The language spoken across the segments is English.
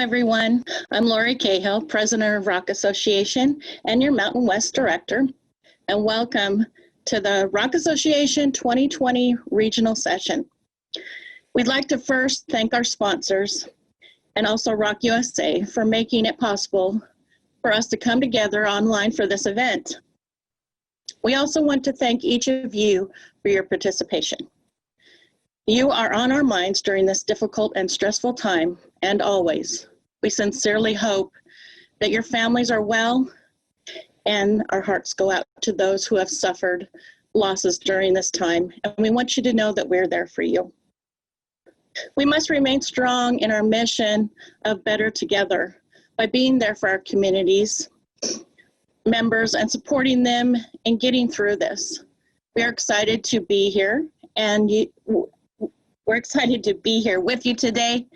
everyone. I'm Lorie Cahill, President of ROC Association and your Mountain West Director, and welcome to the ROC Association 2020 Regional Session. We'd like to first thank our sponsors and also ROC USA for making it possible for us to come together online for this event. We also want to thank each of you for your participation. You are on our minds during this difficult and stressful time, and always. We sincerely hope that your families are well, and our hearts go out to those who have suffered losses during this time, and we want you to know that we're there for you. We must remain strong in our mission of Better Together by being there for our communities, members, and supporting them in getting through this. We are excited to be here, and we're excited to be here with you today,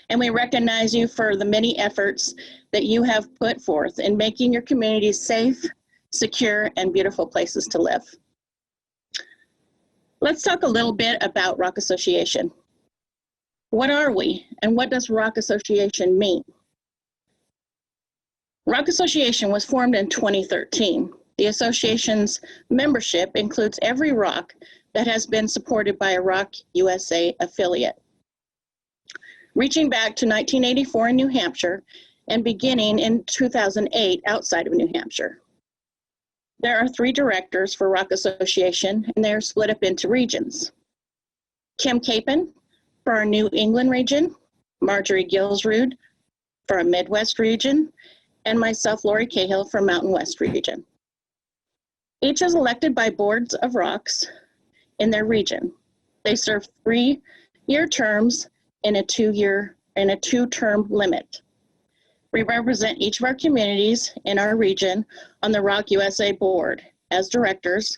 and we recognize you for the many efforts that you have put forth in making your communities safe, secure, and beautiful places to live. Let's talk a little bit about ROC Association. What are we, and what does ROC Association mean? ROC Association was formed in 2013. The association's membership includes every ROC that has been supported by a ROC USA affiliate. Reaching back to 1984 in New Hampshire and beginning in 2008 outside of New Hampshire. There are 3 directors for ROC Association, and they are split up into regions. Kim Capen for our New England region, Marjory Gilsrud for our Midwest region, and myself, Lorie Cahill, for Mountain West region. Each is elected by boards of ROCs in their region. They serve 3-year terms in a 2-term limit. We represent each of our communities in our region on the ROC USA board. As directors,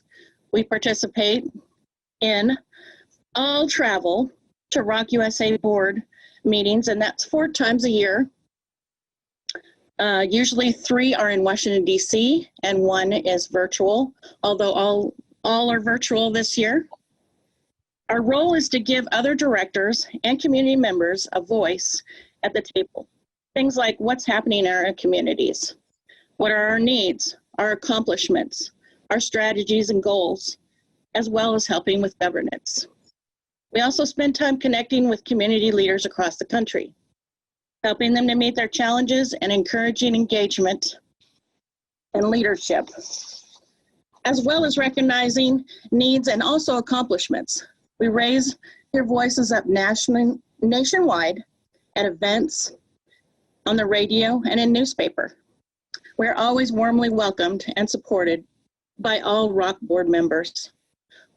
we participate in all travel to ROC USA board meetings, and that's 4 times a year. Usually 3 are in Washington, D.C., and 1 is virtual, although all are virtual this year. Our role is to give other directors and community members a voice at the table. Things like what's happening in our communities, what are our needs, our accomplishments, our strategies and goals, as well as helping with governance. We also spend time connecting with community leaders across the country, helping them to meet their challenges and encouraging engagement and leadership, as well as recognizing needs and also accomplishments. We raise your voices up nationwide at events, on the radio, and in newspaper. We're always warmly welcomed and supported by all ROC board members,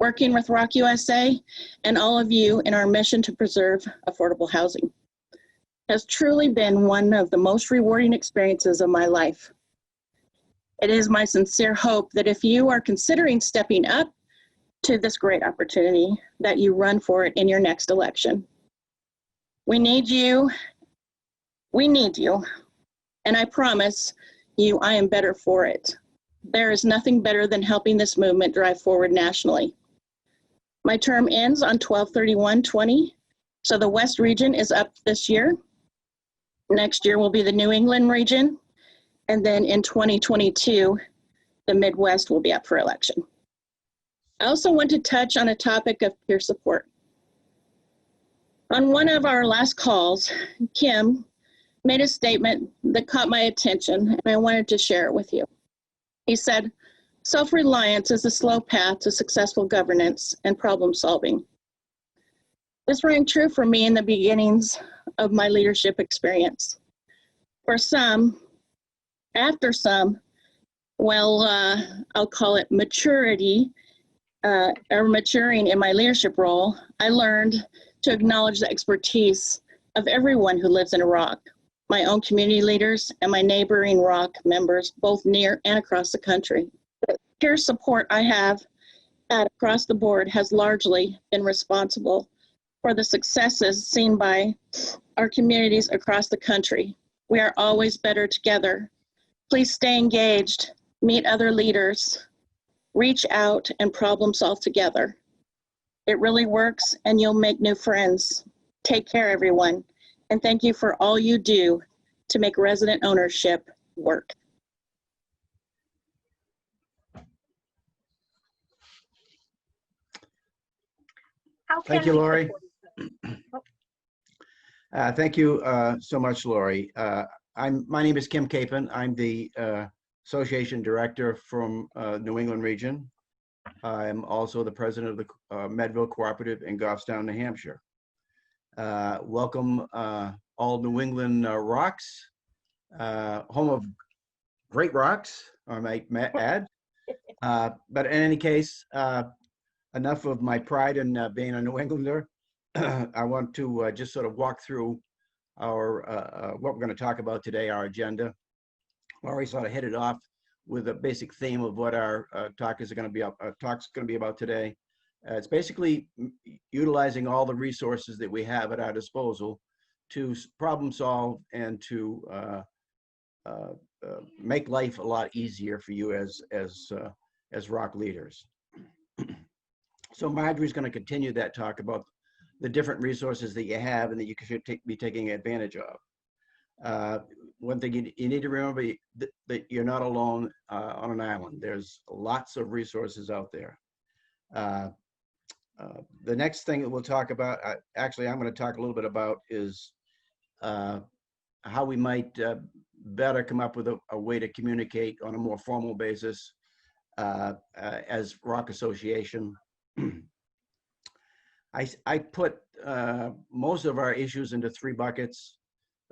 working with ROC USA and all of you in our mission to preserve affordable housing. Has truly been one of the most rewarding experiences of my life. It is my sincere hope that if you are considering stepping up to this great opportunity, that you run for it in your next election. We need you, and I promise you I am better for it. There is nothing better than helping this movement drive forward nationally. My term ends on 12/31/20, so the West region is up this year. Next year will be the New England region, and then in 2022, the Midwest will be up for election. I also want to touch on a topic of peer support. On one of our last calls, Kim made a statement that caught my attention, and I wanted to share it with you. He said, "Self-reliance is a slow path to successful governance and problem solving." This rang true for me in the beginnings of my leadership experience. For some, after some, I'll call it maturity, or maturing in my leadership role, I learned to acknowledge the expertise of everyone who lives in a ROC, my own community leaders and my neighboring ROC members, both near and across the country. The peer support I have had across the board has largely been responsible for the successes seen by our communities across the country. We are always better together. Please stay engaged, meet other leaders, reach out, and problem solve together. It really works, and you'll make new friends. Take care, everyone, and thank you for all you do to make resident ownership work. Thank you, Lorie. Thank you so much, Lorie. My name is Kim Capen. I'm the Association Director from New England region. I'm also the president of the Medville Cooperative in Goffstown, New Hampshire. Welcome all New England ROCs, home of great ROCs, I might add. But in any case, enough of my pride in being a New Englander. I want to just sort of walk through our what we're going to talk about today, our agenda. Lorie sort of hit it off with a basic theme of what our talk's going to be about today. It's basically utilizing all the resources that we have at our disposal to problem solve and to make life a lot easier for you as ROC leaders. So Marjory's going to continue that talk about the different resources that you have and that you should be taking advantage of. One thing you need to remember that you're not alone on an island. There's lots of resources out there. The next thing that we'll talk about, actually I'm going to talk a little bit about, is how we might better come up with a way to communicate on a more formal basis as ROC Association. I put most of our issues into three buckets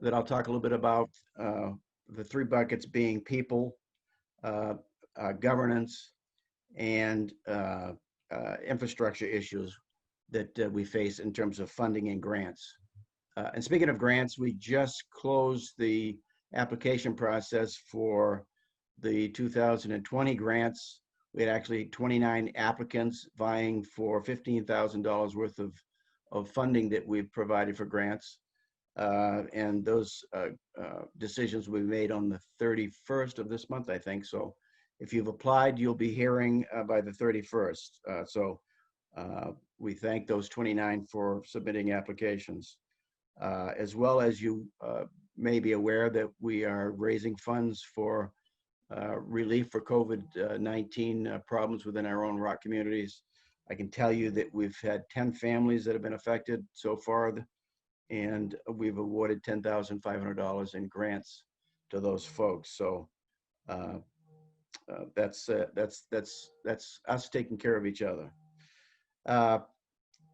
that I'll talk a little bit about. The three buckets being people, governance, and infrastructure issues that we face in terms of funding and grants. And speaking of grants, we just closed the application process for the 2020 grants. We had actually 29 applicants vying for $15,000 worth of funding that we've provided for grants. And those decisions will be made on the 31st of this month, I think. So if you've applied, you'll be hearing by the 31st. So we thank those 29 for submitting applications. As well as you may be aware that we are raising funds for relief for COVID-19 problems within our own ROC communities. I can tell you that we've had 10 families that have been affected so far, and we've awarded $10,500 in grants to those folks. So that's us taking care of each other.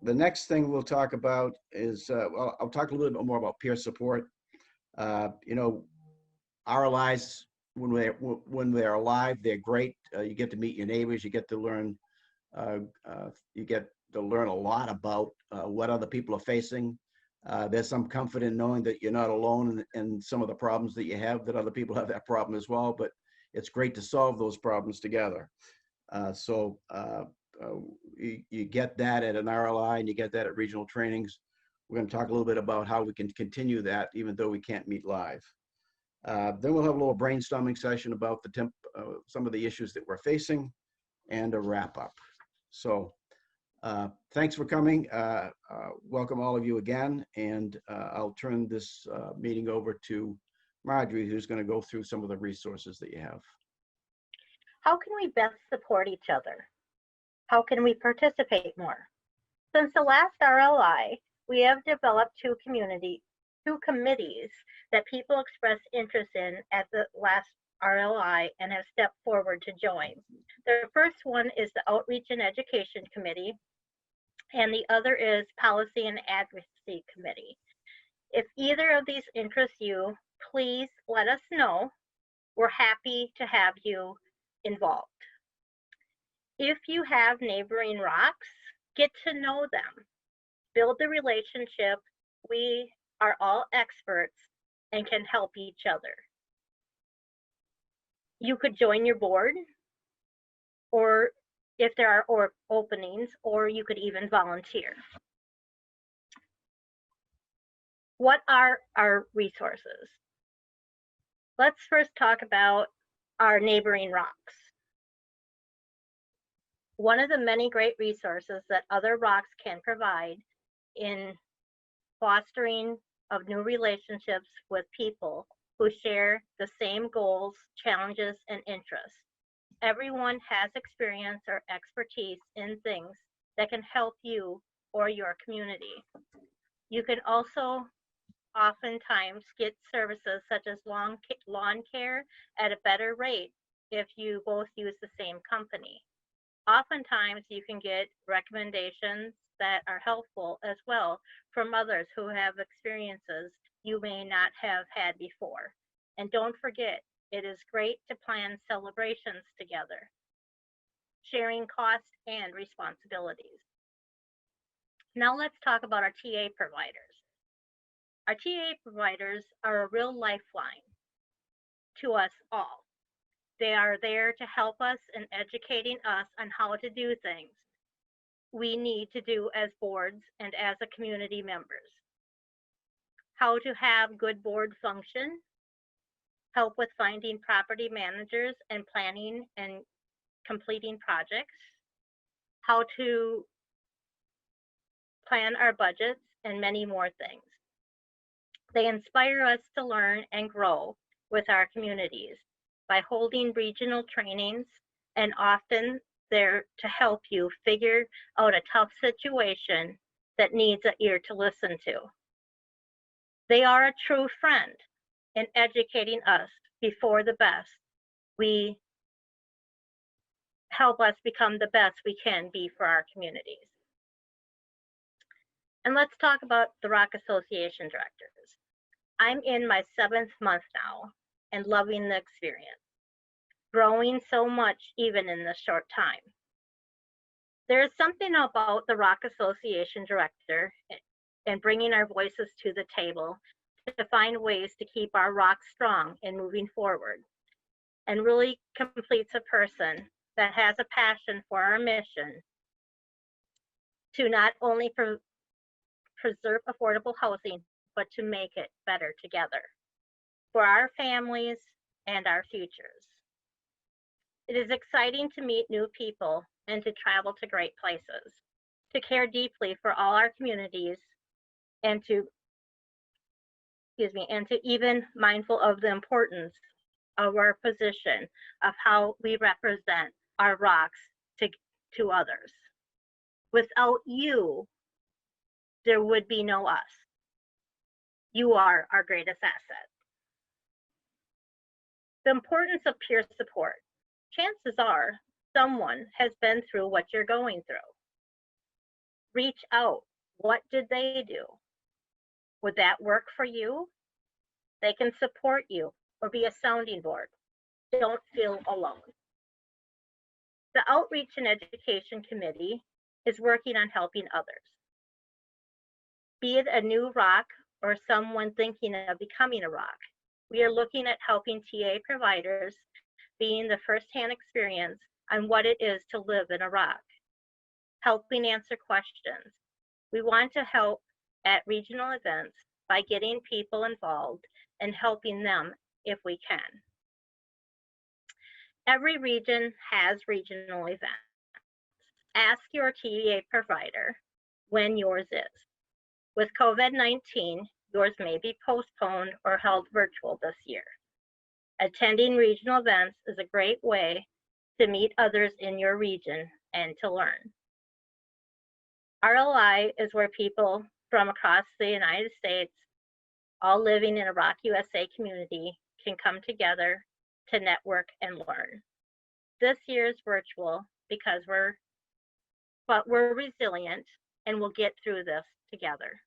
The next thing we'll talk about is, well, I'll talk a little bit more about peer support. You know, RLIs, when they're alive, they're great. You get to meet your neighbors. You get to learn. You get to learn a lot about what other people are facing. There's some comfort in knowing that you're not alone in some of the problems that you have. That other people have that problem as well. But it's great to solve those problems together. You get that at an RLI, and you get that at regional trainings. We're going to talk a little bit about how we can continue that, even though we can't meet live. Then we'll have a little brainstorming session about some of the issues that we're facing, and a wrap up. So thanks for coming. Welcome all of you again. And I'll turn this meeting over to Marjory, who's going to go through some of the resources that you have. How can we best support each other? How can we participate more? Since the last RLI, we have developed two committees that people expressed interest in at the last RLI and have stepped forward to join. The first one is the Outreach and Education Committee, and the other is Policy and Advocacy Committee. If either of these interest you, please let us know. We're happy to have you involved. If you have neighboring ROCs, get to know them, build the relationship. We are all experts and can help each other. You could join your board, or if there are openings, or you could even volunteer. What are our resources? Let's first talk about our neighboring ROCs. One of the many great resources that other ROCs can provide in fostering of new relationships with people who share the same goals, challenges, and interests. Everyone has experience or expertise in things that can help you or your community. You can also oftentimes get services such as lawn care at a better rate if you both use the same company. Oftentimes you can get recommendations that are helpful as well from others who have experiences you may not have had before. And don't forget, it is great to plan celebrations together, sharing costs and responsibilities. Now let's talk about our TA providers. Our TA providers are a real lifeline to us all. They are there to help us in educating us on how to do things we need to do as boards and as a community members. How to have good board function, help with finding property managers and planning and completing projects, how to plan our budgets, and many more things. They inspire us to learn and grow with our communities by holding regional trainings, and often there to help you figure out a tough situation that needs an ear to listen to. They are a true friend in educating us before the best. We help us become the best we can be for our communities. And let's talk about the ROC Association directors. I'm in my 7th month now and loving the experience, growing so much even in this short time. There is something about the ROC Association director and bringing our voices to the table to find ways to keep our ROC strong and moving forward, and really completes a person that has a passion for our mission to not only preserve affordable housing, but to make it better together for our families and our futures. It is exciting to meet new people and to travel to great places, to care deeply for all our communities, and to even mindful of the importance of our position of how we represent our ROCs to others. Without you, there would be no us. You are our greatest asset. The importance of peer support. Chances are someone has been through what you're going through. Reach out. What did they do? Would that work for you? They can support you or be a sounding board. Don't feel alone. The Outreach and Education Committee is working on helping others. Be it a new ROC or someone thinking of becoming a ROC, we are looking at helping TA providers being the firsthand experience on what it is to live in a ROC, helping answer questions. We want to help at regional events by getting people involved and helping them if we can. Every region has regional events. Ask your TA provider when yours is. With COVID-19, yours may be postponed or held virtual this year. Attending regional events is a great way to meet others in your region and to learn. ROI is where people from across the United States, all living in a ROC USA community, can come together to network and learn. This year is virtual because we're resilient and we'll get through this together.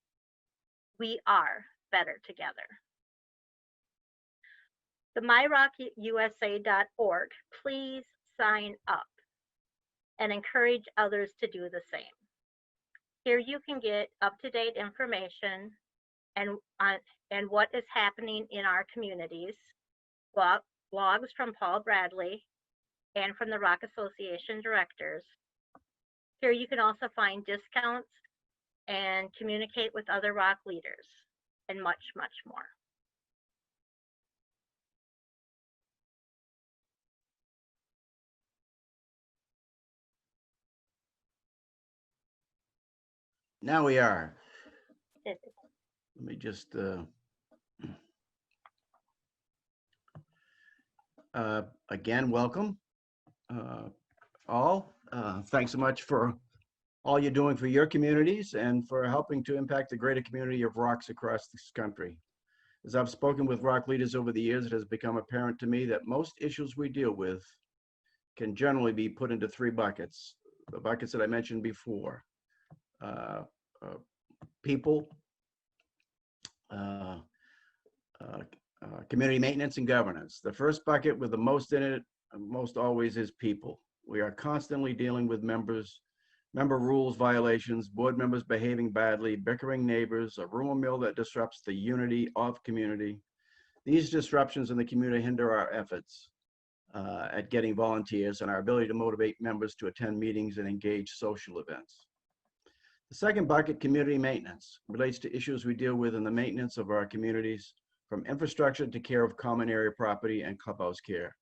We are better together. The myrockusa.org, please sign up and encourage others to do the same. Here you can get up-to-date information and what is happening in our communities, blogs from Paul Bradley and from the ROC Association directors. Here you can also find discounts and communicate with other ROC leaders and much, much more. Now we are. Let me just Again, welcome all. Thanks so much for all you're doing for your communities and for helping to impact the greater community of ROCs across this country. As I've spoken with ROC leaders over the years, it has become apparent to me that most issues we deal with can generally be put into three buckets. The buckets that I mentioned before: people, community maintenance, and governance. The first bucket with the most in it, most always, is people. We are constantly dealing with member rules violations, board members behaving badly, bickering neighbors, a rumor mill that disrupts the unity of community. These disruptions in the community hinder our efforts at getting volunteers and our ability to motivate members to attend meetings and engage social events. The second bucket, community maintenance, relates to issues we deal with in the maintenance of our communities, from infrastructure to care of common area property and clubhouse care.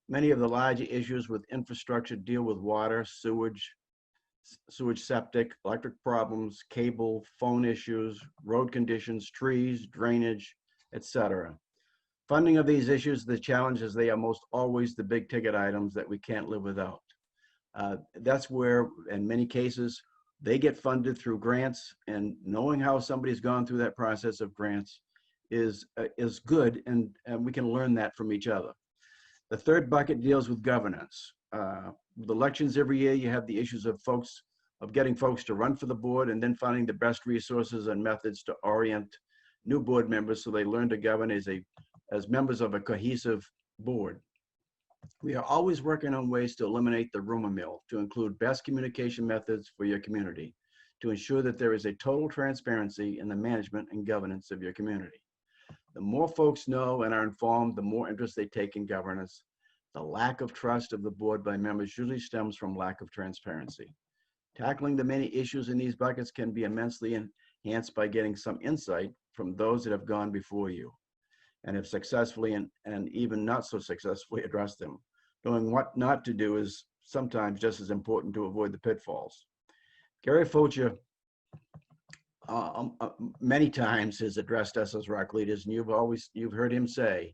Many of the larger issues with infrastructure deal with water, sewage, septic, electric problems, cable, phone issues, road conditions, trees, drainage, etc. Funding of these issues, the challenge is they are most always the big ticket items that we can't live without. That's where, in many cases, they get funded through grants, and knowing how somebody's gone through that process of grants is good, and we can learn that from each other. The third bucket deals with governance. With elections every year, you have the issues of getting folks to run for the board and then finding the best resources and methods to orient new board members so they learn to govern as members of a cohesive board. We are always working on ways to eliminate the rumor mill, to include best communication methods for your community, to ensure that there is a total transparency in the management and governance of your community. The more folks know and are informed, the more interest they take in governance. The lack of trust of the board by members usually stems from lack of transparency. Tackling the many issues in these buckets can be immensely enhanced by getting some insight from those that have gone before you and have successfully and even not so successfully addressed them. Knowing what not to do is sometimes just as important to avoid the pitfalls. Gary Focha many times has addressed us as ROC leaders, and you've heard him say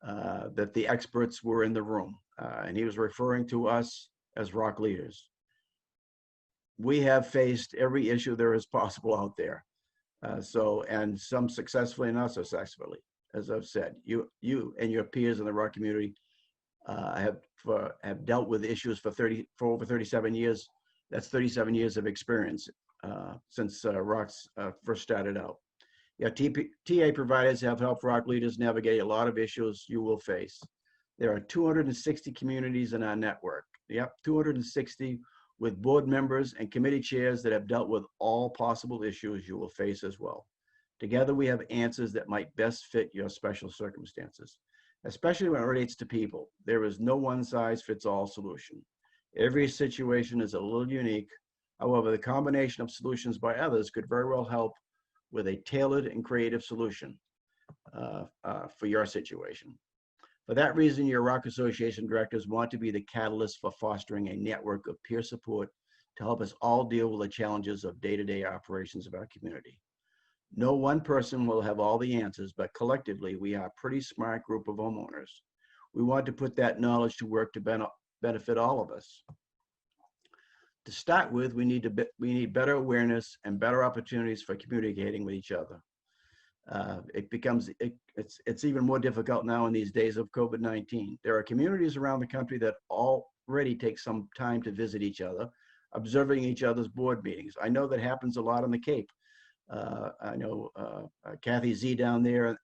that the experts were in the room, and he was referring to us as ROC leaders. We have faced every issue there is possible out there, and some successfully and not so successfully. As I've said, you and your peers in the ROC community have dealt with issues for over 37 years. That's 37 years of experience since ROCs first started out. Yeah, TA providers have helped ROC leaders navigate a lot of issues you will face. There are 260 communities in our network. Yep, 260, with board members and committee chairs that have dealt with all possible issues you will face as well. Together, we have answers that might best fit your special circumstances, especially when it relates to people. There is no one-size-fits-all solution. Every situation is a little unique. However, the combination of solutions by others could very well help with a tailored and creative solution for your situation. For that reason, your ROC Association directors want to be the catalyst for fostering a network of peer support to help us all deal with the challenges of day-to-day operations of our community. No one person will have all the answers, but collectively, we are a pretty smart group of homeowners. We want to put that knowledge to work to benefit all of us. To start with, we need better awareness and better opportunities for communicating with each other. It's even more difficult now in these days of COVID-19. There are communities around the country that already take some time to visit each other, observing each other's board meetings. I know that happens a lot on the Cape. I know Kathy Z down there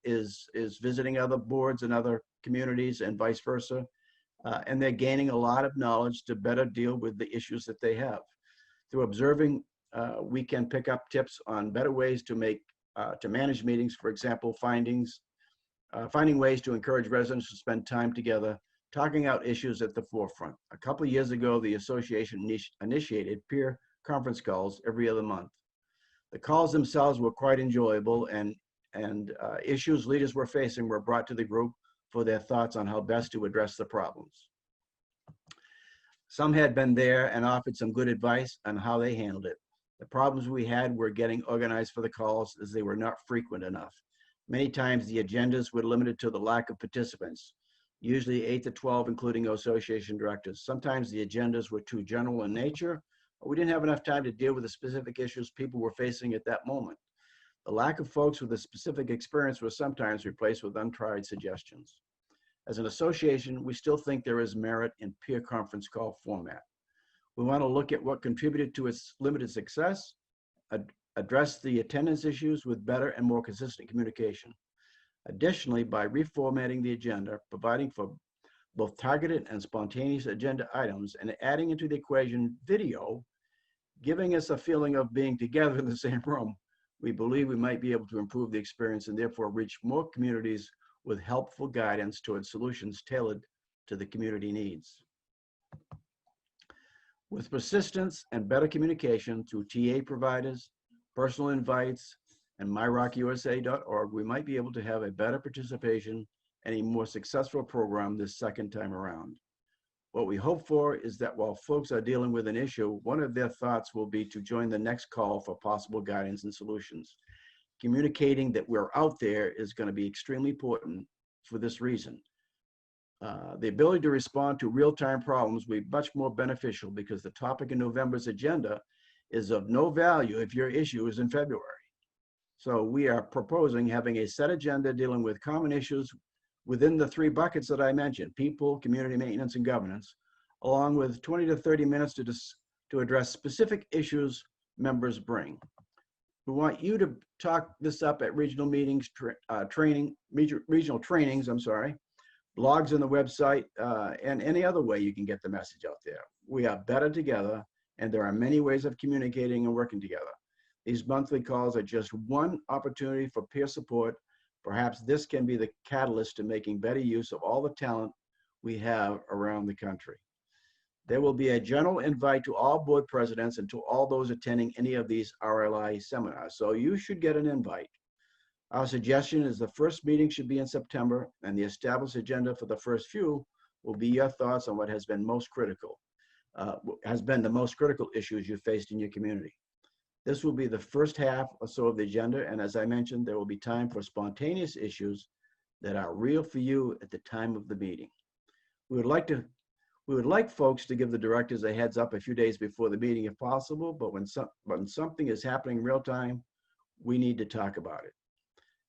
is visiting other boards and other communities and vice versa. And they're gaining a lot of knowledge to better deal with the issues that they have. Through observing, we can pick up tips on better ways to manage meetings. For example, finding ways to encourage residents to spend time together, talking out issues at the forefront. A couple of years ago, the association initiated peer conference calls every other month. The calls themselves were quite enjoyable, and issues leaders were facing were brought to the group for their thoughts on how best to address the problems. Some had been there and offered some good advice on how they handled it. The problems we had were getting organized for the calls, as they were not frequent enough. Many times the agendas were limited to the lack of participants. usually 8 to 12, including association directors. Sometimes the agendas were too general in nature, or we didn't have enough time to deal with the specific issues people were facing at that moment. The lack of folks with a specific experience was sometimes replaced with untried suggestions. As an association, we still think there is merit in peer conference call format. We want to look at what contributed to its limited success, address the attendance issues with better and more consistent communication. Additionally, by reformatting the agenda, providing for both targeted and spontaneous agenda items, and adding into the equation video, giving us a feeling of being together in the same room, we believe we might be able to improve the experience and therefore reach more communities with helpful guidance towards solutions tailored to the community needs. With persistence and better communication through TA providers, personal invites, and myrocusa.org, we might be able to have a better participation and a more successful program this second time around. What we hope for is that while folks are dealing with an issue, one of their thoughts will be to join the next call for possible guidance and solutions. Communicating that we're out there is going to be extremely important for this reason. The ability to respond to real-time problems will be much more beneficial because the topic in November's agenda is of no value if your issue is in February. So we are proposing having a set agenda dealing with common issues within the 3 buckets that I mentioned: people, community maintenance, and governance, along with 20 to 30 minutes to address specific issues members bring. We want you to talk this up at regional meetings, regional trainings, blogs on the website, and any other way you can get the message out there. We are better together, and there are many ways of communicating and working together. These monthly calls are just one opportunity for peer support. Perhaps this can be the catalyst to making better use of all the talent we have around the country. There will be a general invite to all board presidents and to all those attending any of these RLI seminars, so you should get an invite. Our suggestion is the first meeting should be in September, and the established agenda for the first few will be your thoughts on what has been the most critical issues you faced in your community. This will be the first half or so of the agenda, and as I mentioned, there will be time for spontaneous issues that are real for you at the time of the meeting. We would like folks to give the directors a heads up a few days before the meeting if possible, but when something is happening in real time, we need to talk about it.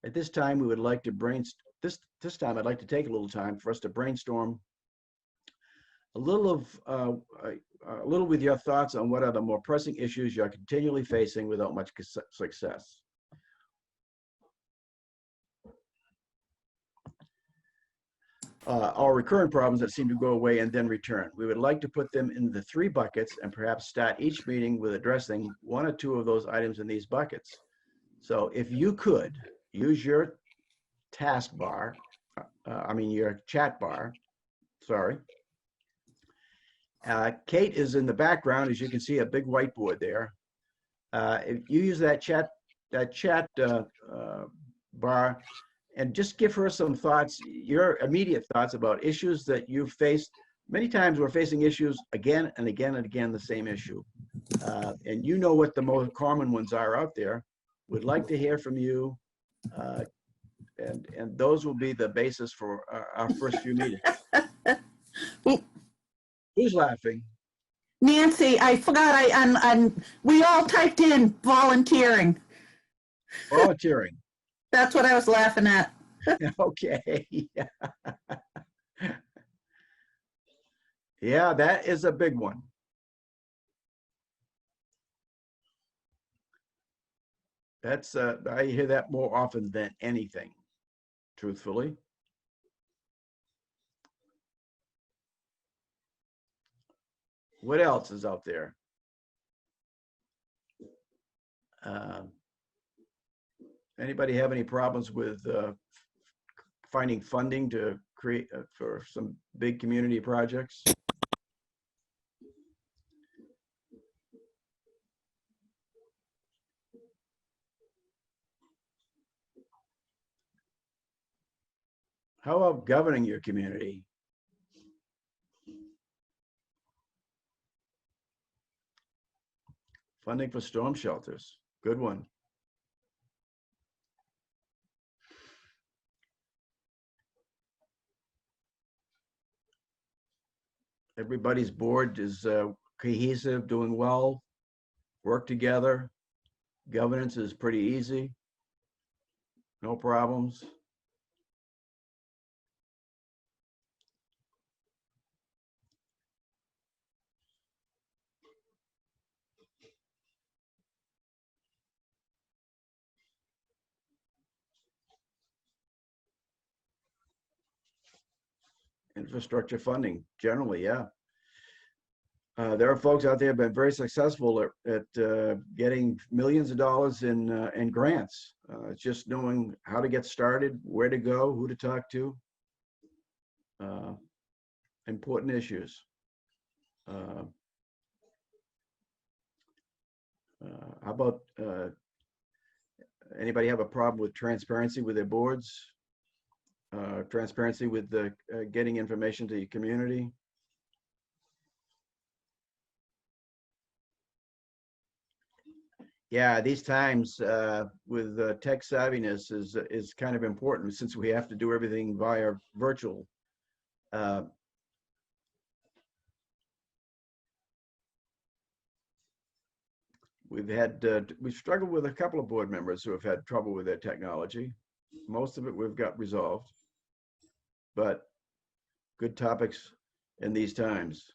At this time, we would like to this time I'd like to take a little time for us to brainstorm a little with your thoughts on what are the more pressing issues you're continually facing without much success. Or recurrent problems that seem to go away and then return. We would like to put them in the 3 buckets and perhaps start each meeting with addressing 1 or 2 of those items in these buckets. So if you could use your taskbar, your chat bar, sorry. Kate is in the background, as you can see, a big whiteboard there. If you use that chat bar, and just give her some thoughts, your immediate thoughts about issues that you've faced. Many times we're facing issues again and again and again, the same issue. And you know what the most common ones are out there. We'd like to hear from you. And those will be the basis for our first few meetings. Who's laughing? Nancy, I forgot we all typed in volunteering. Volunteering. That's what I was laughing at. Okay. Yeah, that is a big one. That's I hear that more often than anything, truthfully. What else is out there? Anybody have any problems with finding funding to create for some big community projects? How about governing your community? Funding for storm shelters, good one. Everybody's board is cohesive, doing well, work together. Governance is pretty easy. No problems. Infrastructure funding, generally, yeah. There are folks out there who have been very successful at getting millions of dollars in grants. It's just knowing how to get started, where to go, who to talk to. Important issues. How about anybody have a problem with transparency with their boards? Transparency with the getting information to your community? Yeah, these times with tech savviness is kind of important since we have to do everything via virtual. We've struggled with a couple of board members who have had trouble with their technology. Most of it we've got resolved, but good topics in these times.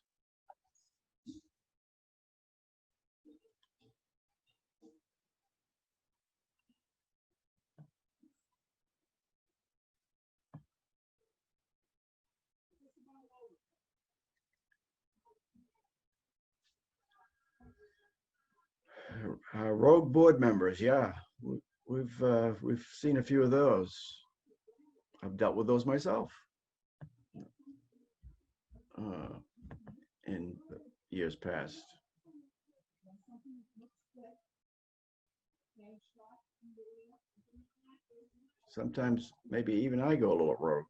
Rogue board members, yeah, we've seen a few of those. I've dealt with those myself in years past. Sometimes maybe even I go a little rogue.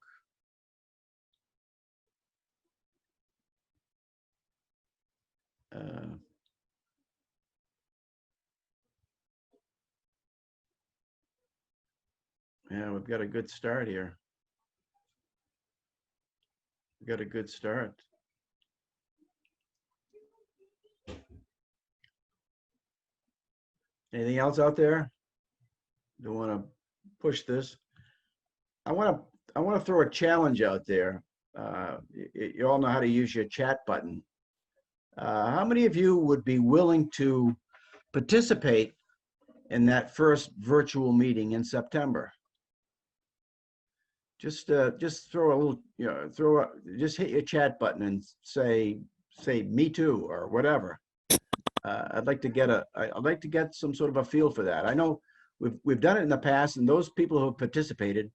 Yeah, we've got a good start here. We've got a good start. Anything else out there? Don't want to push this. I want to throw a challenge out there. You all know how to use your chat button. How many of you would be willing to participate in that first virtual meeting in September? Just throw a little, just hit your chat button and say me too or whatever. I'd like to get some sort of a feel for that. I know we've done it in the past, and those people who have participated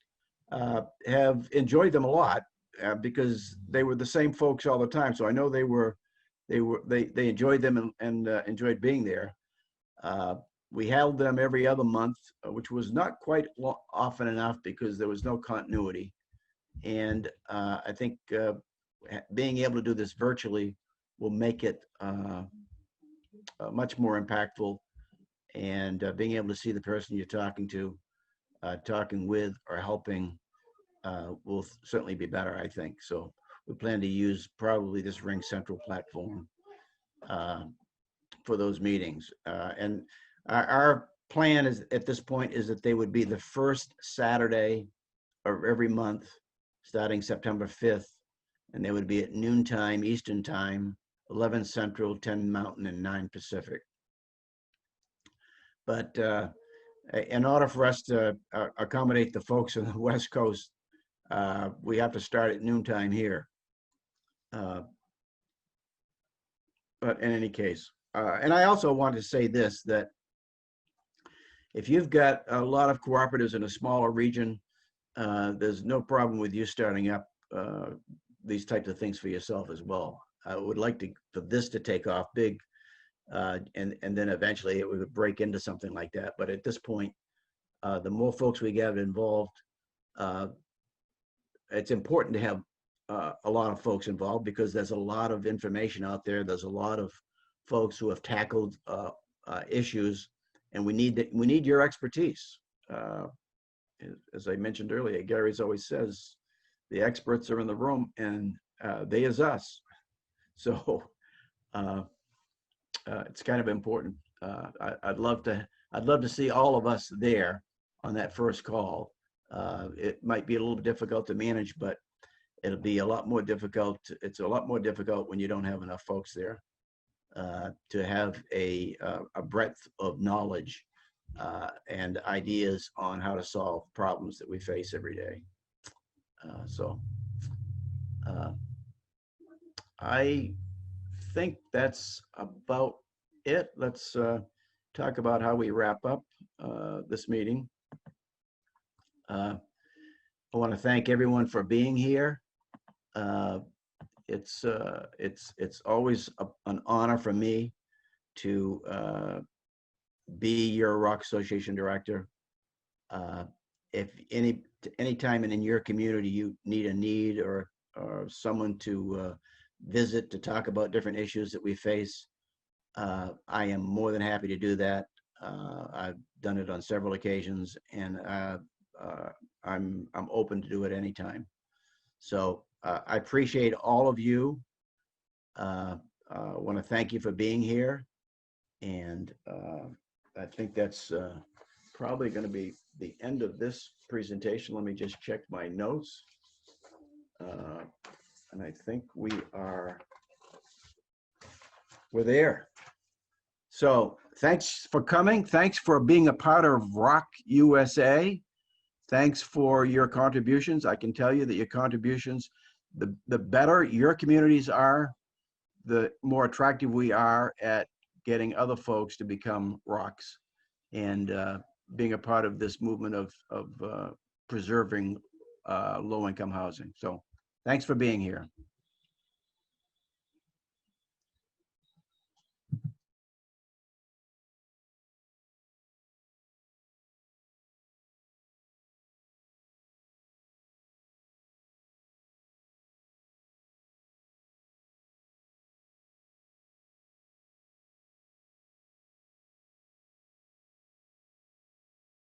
have enjoyed them a lot because they were the same folks all the time. So I know they enjoyed them and enjoyed being there. We held them every other month, which was not quite often enough because there was no continuity. And I think being able to do this virtually will make it much more impactful. And being able to see the person you're talking to, talking with, or helping will certainly be better, I think. So we plan to use probably this Ring Central platform for those meetings. And our plan is at this point is that they would be the first Saturday of every month, starting September 5th, and they would be at noontime Eastern Time, 11 Central, 10 Mountain, and 9 Pacific. But in order for us to accommodate the folks on the West Coast, we have to start at noontime here. But in any case, and I also want to say this, that if you've got a lot of cooperatives in a smaller region, there's no problem with you starting up these types of things for yourself as well. I would like for this to take off big, and then eventually it would break into something like that. But at this point, the more folks we get involved, it's important to have a lot of folks involved because there's a lot of information out there. There's a lot of folks who have tackled issues, and we need your expertise. As I mentioned earlier, Gary's always says, the experts are in the room, and they is us. So it's kind of important. I'd love to see all of us there on that first call. It might be a little difficult to manage, but it'll be a lot more difficult. It's a lot more difficult when you don't have enough folks there to have a breadth of knowledge and ideas on how to solve problems that we face every day. I think that's about it. Let's talk about how we wrap up this meeting. I want to thank everyone for being here. It's always an honor for me to be your ROC Association director. If any time in your community you need or someone to visit to talk about different issues that we face, I am more than happy to do that. I've done it on several occasions, and I'm open to do it anytime. So I appreciate all of you. I want to thank you for being here, and I think that's probably going to be the end of this presentation. Let me just check my notes. And I think we're there. So thanks for coming. Thanks for being a part of ROC USA. Thanks for your contributions. I can tell you that your contributions, the better your communities are, the more attractive we are at getting other folks to become ROCs and being a part of this movement of preserving low-income housing. So thanks for being here.